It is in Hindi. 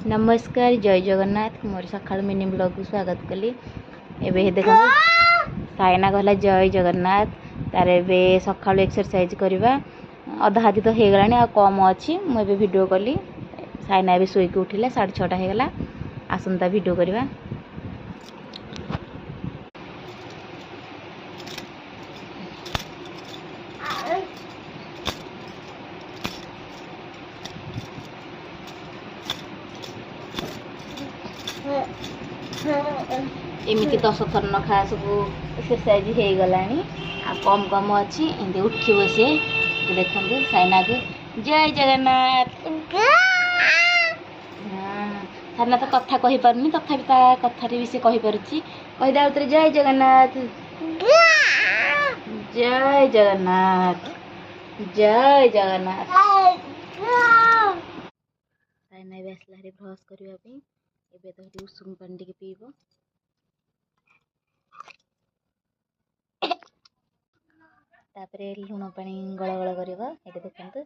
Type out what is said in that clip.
नमस्कार जय जगन्नाथ मोर सकाल मिनी ब्लॉग को स्वागत कली। एबे देख साइना कहला जय जगन्नाथ तार ए सका एक्सरसाइज करवा अधा हाथी तो हो गला कम अच्छी मुझे वीडियो कली। साइना ए शोक उठिला 6:30 होगला आसंता वीडियो करवा। एमती 10 थर नखा सब एक्सरसाइज हो गला कम कम अच्छी एमती उठी बसे देखते साइना को जय जगन्नाथ। साइना तो कथा कही पारनी तथापि ता कथा भी से कही पारुची कहीदा उतरे जय जगन्नाथ जय जगन्नाथ जय जगन्नाथ। साइना भी आसला ब्रश करने एबे तो उषुम पानी टिके पीब तापरे लुण पानी गड़ गड़ कर देखते।